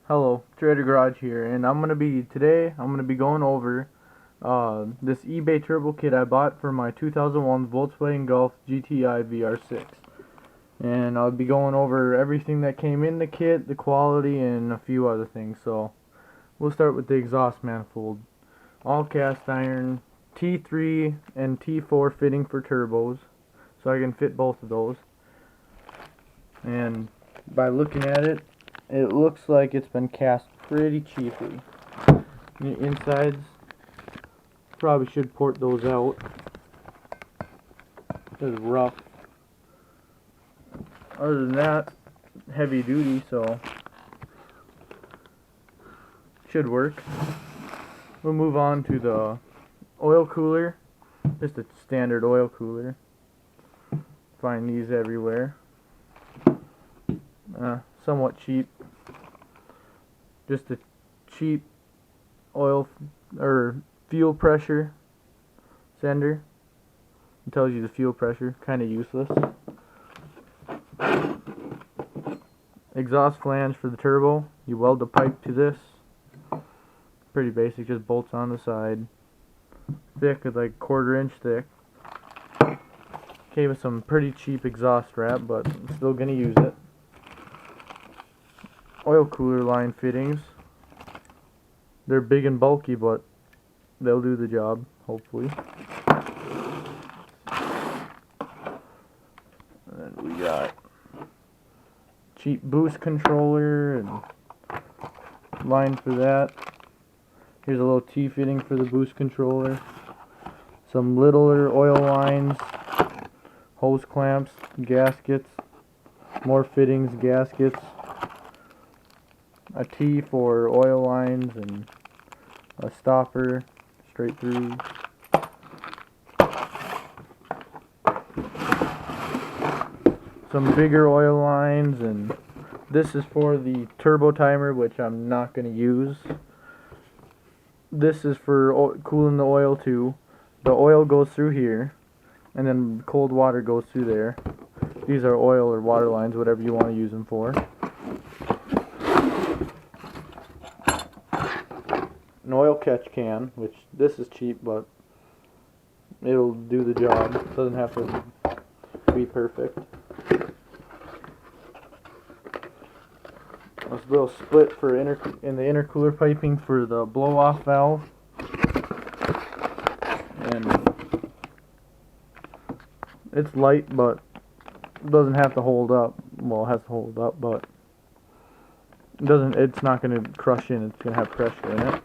Hello, Trader Garage here, and today I'm gonna be going over this eBay Turbo Kit I bought for my 2001 Volkswagen Golf GTI VR6. And I'll be going over everything that came in the kit, the quality, and a few other things. So we'll start with the exhaust manifold. All cast iron, T3 and T4 fitting for turbos, so I can fit both of those. And by looking at it, it looks like it's been cast pretty cheaply. The insides, probably should port those out. It's rough. Other than that, heavy duty, so should work. We'll move on to the oil cooler. Just a standard oil cooler. Find these everywhere. Somewhat cheap. Just a cheap oil or fuel pressure sender. It tells you the fuel pressure, kind of useless. Exhaust flange for the turbo. You weld the pipe to this. Pretty basic, just bolts on the side. Thick, like 1/4 inch thick. Came with some pretty cheap exhaust wrap, but I'm still gonna use it. Oil cooler line fittings. They're big and bulky, but they'll do the job, hopefully. And then we got cheap boost controller and line for that. Here's a little T-fitting for the boost controller. Some littler oil lines, hose clamps, gaskets, more fittings, gaskets. A T for oil lines and a stopper straight through. Some bigger oil lines, and this is for the turbo timer, which I'm not going to use. This is for cooling the oil too. The oil goes through here, and then cold water goes through there. These are oil or water lines, whatever you want to use them for. An oil catch can, which this is cheap, but it'll do the job. It doesn't have to be perfect. This little split for in the intercooler piping for the blow-off valve. And it's light, but it doesn't have to hold up. Well, it has to hold up, but it's not going to crush in. It's going to have pressure in it.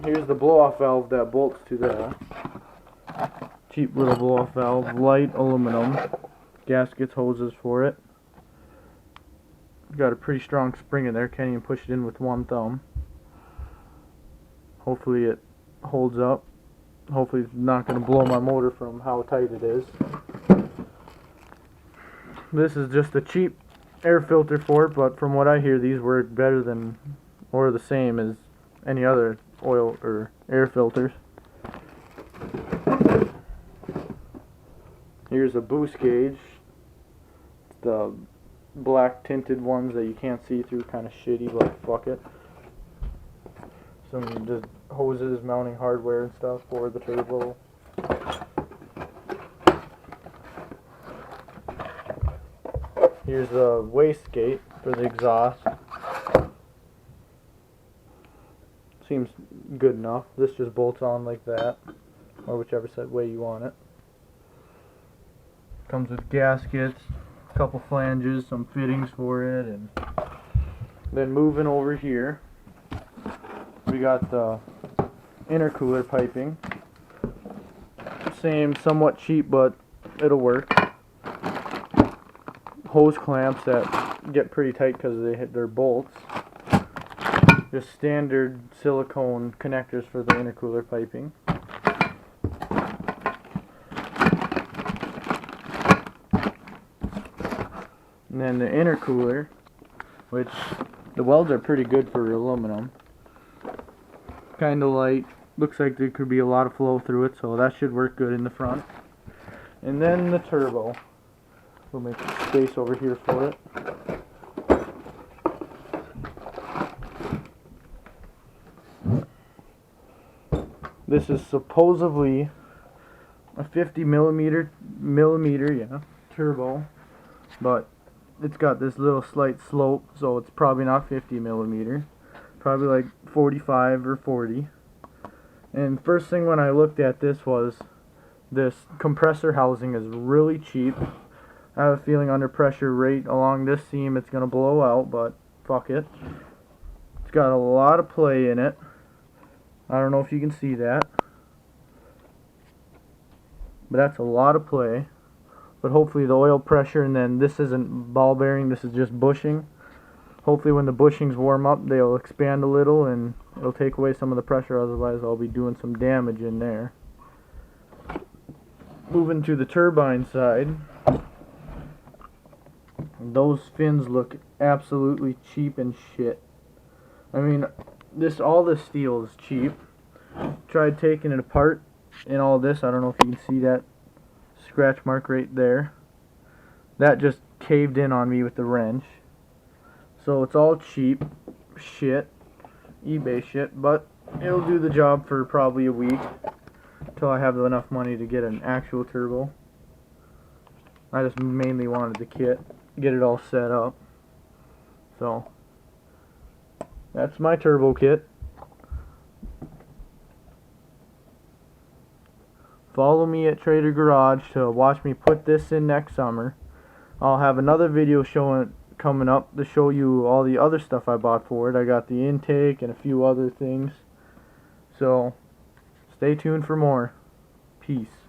Here's the blow-off valve that bolts to the cheap little blow-off valve. Light aluminum. Gaskets, hoses for it. Got a pretty strong spring in there. Can't even push it in with one thumb. Hopefully it holds up. Hopefully it's not going to blow my motor from how tight it is. This is just a cheap air filter for it, but from what I hear, these work better than, or the same as any other oil or air filters. Here's a boost gauge. The black tinted ones that you can't see through, kind of shitty, but fuck it. Some just hoses, mounting hardware and stuff for the turbo. Here's a wastegate for the exhaust. Seems good enough. This just bolts on like that, or whichever way you want it. Comes with gaskets, a couple flanges, some fittings for it, and then moving over here, we got the intercooler piping. Same, somewhat cheap, but it'll work. Hose clamps that get pretty tight because they hit their bolts. Just standard silicone connectors for the intercooler piping. And then the intercooler, which the welds are pretty good for aluminum. Kind of light. Looks like there could be a lot of flow through it, so that should work good in the front. And then the turbo. We'll make space over here for it. This is supposedly a 50 millimeter, yeah, turbo, but it's got this little slight slope, so it's probably not 50 millimeter, probably like 45 or 40. And first thing when I looked at this was, this compressor housing is really cheap. I have a feeling under pressure right along this seam it's gonna blow out, but fuck it. It's got a lot of play in it. I don't know if you can see that, but that's a lot of play. But hopefully the oil pressure, and then this isn't ball bearing, this is just bushing. Hopefully when the bushings warm up they'll expand a little and it'll take away some of the pressure, otherwise I'll be doing some damage in there. Moving to the turbine side, those fins look absolutely cheap and shit. I mean, all this steel is cheap. Tried taking it apart and all this, I don't know if you can see that scratch mark right there. That just caved in on me with the wrench. So it's all cheap shit, eBay shit, but it'll do the job for probably a week until I have enough money to get an actual turbo. I just mainly wanted the kit, get it all set up. So that's my turbo kit. Follow me at Trader Garage to watch me put this in next summer. I'll have another video coming up to show you all the other stuff I bought for it. I got the intake and a few other things. So stay tuned for more. Peace.